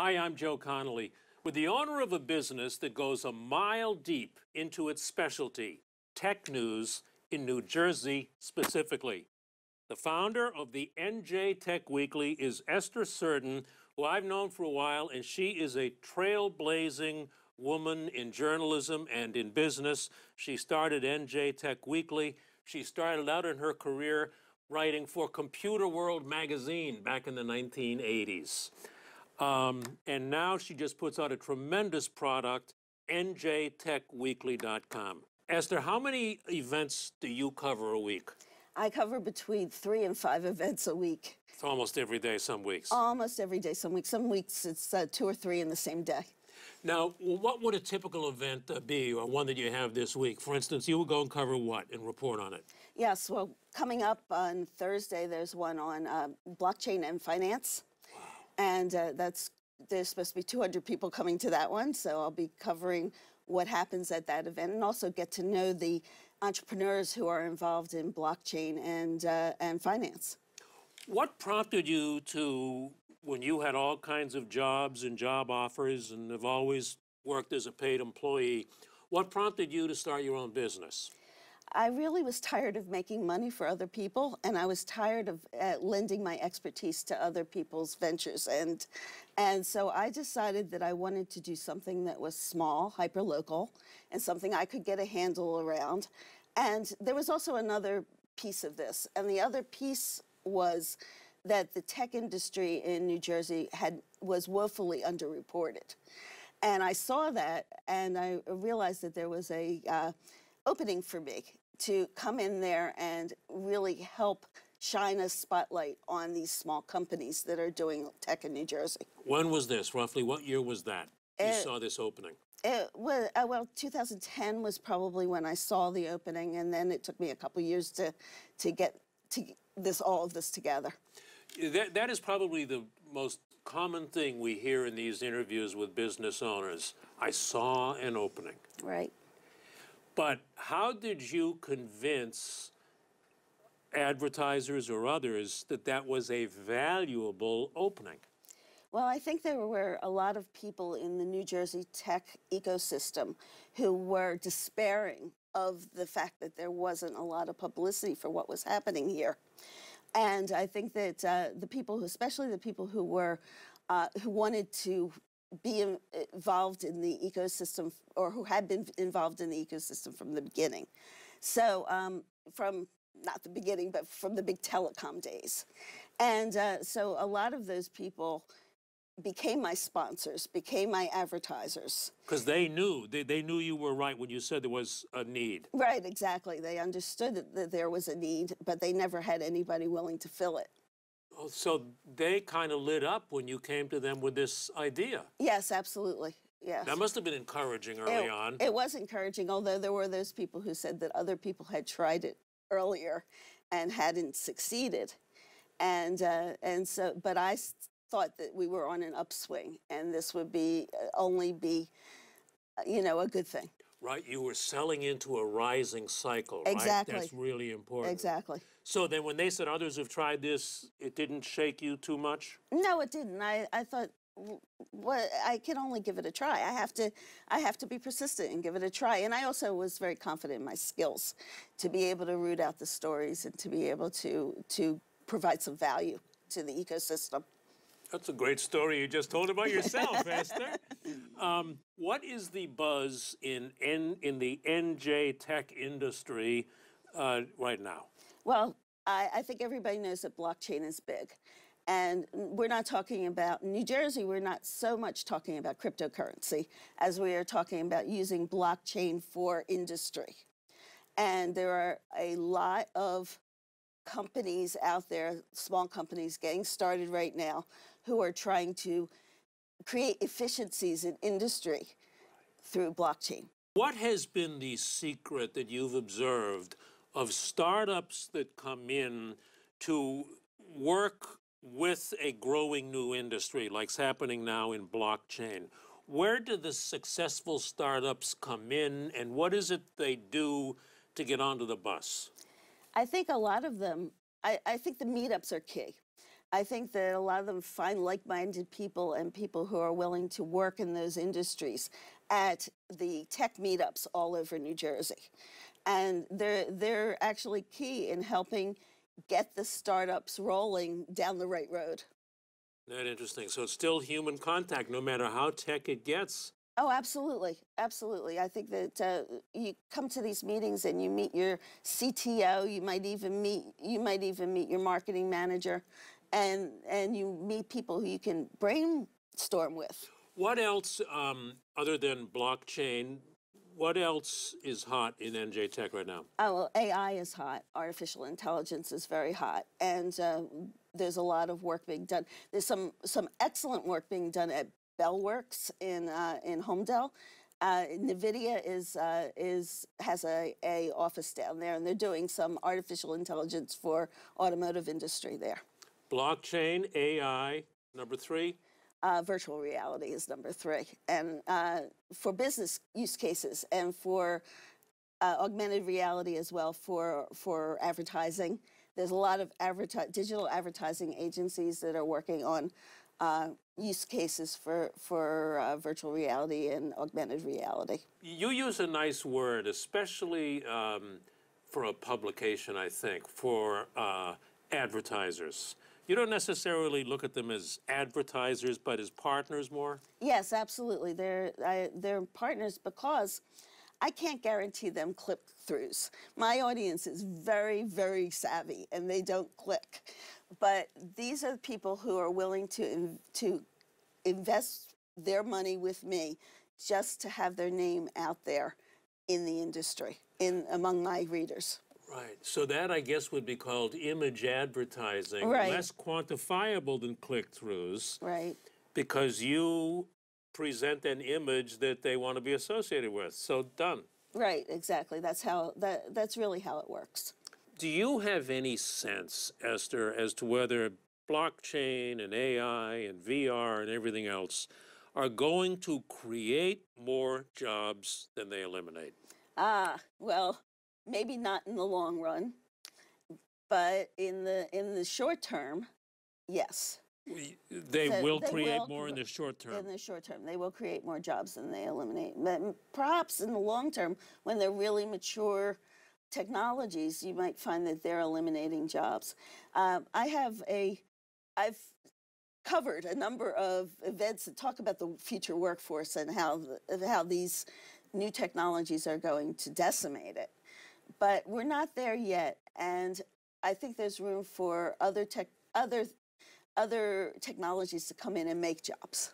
Hi, I'm Joe Connolly. With the owner of a business that goes a mile deep into its specialty, tech news in New Jersey specifically. The founder of the NJ Tech Weekly is Esther Certain, who I've known for a while, and she is a trailblazing woman in journalism and in business. She started NJ Tech Weekly. She started out in her career writing for Computer World magazine back in the 1980s. And now she just puts out a tremendous product, njtechweekly.com. Esther, how many events do you cover a week? I cover between 3 and 5 events a week. It's almost every day, some weeks. Almost every day, some weeks. Some weeks it's 2 or 3 in the same day. Now, what would a typical event be, or one that you have this week? For instance, you would go and cover what and report on it? Yes, well, coming up on Thursday, there's one on blockchain and finance. Wow. And there's supposed to be 200 people coming to that one, so I'll be covering what happens at that event and also get to know the entrepreneurs who are involved in blockchain and finance. What prompted you to, when you had all kinds of jobs and job offers and have always worked as a paid employee, what prompted you to start your own business? I really was tired of making money for other people, and I was tired of lending my expertise to other people's ventures. And so I decided that I wanted to do something that was small, hyper-local, and something I could get a handle around. And there was also another piece of this, and the other piece was that the tech industry in New Jersey was woefully underreported. And I saw that, and I realized that there was a opening for me to come in there and really help shine a spotlight on these small companies that are doing tech in New Jersey. When was this, roughly? What year was that you saw this opening? It was, well, 2010 was probably when I saw the opening, and then it took me a couple years to get all of this together. That is probably the most common thing we hear in these interviews with business owners. I saw an opening. Right. But how did you convince advertisers or others that that was a valuable opening? Well, I think there were a lot of people in the New Jersey tech ecosystem who were despairing of the fact that there wasn't a lot of publicity for what was happening here. And I think that the people, especially the people who wanted to be involved in the ecosystem, or who had been involved in the ecosystem from the beginning. So not the beginning, but from the big telecom days. And so a lot of those people became my sponsors, became my advertisers. Because they knew you were right when you said there was a need. Right, exactly. They understood that there was a need, but they never had anybody willing to fill it. So they kind of lit up when you came to them with this idea. Yes, absolutely. Yes. That must have been encouraging early on. It was encouraging, although there were those people who said that other people had tried it earlier and hadn't succeeded. And so, but I thought that we were on an upswing, and this would only be, a good thing. Right, you were selling into a rising cycle, right? Exactly. That's really important. Exactly. So then when they said others have tried this, it didn't shake you too much? No, it didn't. I thought, well, I can only give it a try. I have to be persistent and give it a try. And I also was very confident in my skills to be able to root out the stories and to be able to provide some value to the ecosystem. That's a great story you just told about yourself, Esther. What is the buzz in the NJ tech industry right now? Well, I think everybody knows that blockchain is big. And we're not talking about, in New Jersey, we're not so much talking about cryptocurrency as we are talking about using blockchain for industry. And there are a lot of companies out there, small companies getting started right now, who are trying to create efficiencies in industry through blockchain. What has been the secret that you've observed of startups that come in to work with a growing new industry, like's happening now in blockchain? Where do the successful startups come in, and what is it they do to get onto the bus? I think a lot of them, I think the meetups are key. I think that a lot of them find like-minded people and people who are willing to work in those industries at the tech meetups all over New Jersey. And they're actually key in helping get the startups rolling down the right road. That interesting. So it's still human contact, no matter how tech it gets. Oh, absolutely, absolutely. I think that you come to these meetings and you meet your CTO. You might even meet your marketing manager, and you meet people who you can brainstorm with. What else, other than blockchain, what else is hot in NJ Tech right now? Oh, well, AI is hot. Artificial intelligence is very hot, and there's a lot of work being done. There's some excellent work being done at Bellworks in Homedale. NVIDIA has a office down there, and they're doing some artificial intelligence for automotive industry there. Blockchain, AI, number 3. Virtual reality is number 3, and for business use cases and for augmented reality as well for advertising. There's a lot of digital advertising agencies that are working on use cases for virtual reality and augmented reality. You use a nice word, especially for a publication, I think, for advertisers. You don't necessarily look at them as advertisers, but as partners more? Yes, absolutely. They're partners because I can't guarantee them click-throughs. My audience is very, very savvy, and they don't click. But these are the people who are willing to invest their money with me just to have their name out there in the industry, among my readers. Right. So that, I guess, would be called image advertising, Right. less quantifiable than click-throughs, Right. because you present an image that they want to be associated with. So done. Right, exactly. That's really how it works. Do you have any sense, Esther, as to whether blockchain and AI and VR and everything else are going to create more jobs than they eliminate? Well, maybe not in the long run, but in the short term, yes. They will They create will more in the short term. In the short term, they will create more jobs than they eliminate. But perhaps in the long term, when they're really mature technologies, you might find that they're eliminating jobs. I've covered a number of events that talk about the future workforce and how these new technologies are going to decimate it. But we're not there yet, and I think there's room for other technologies to come in and make jobs.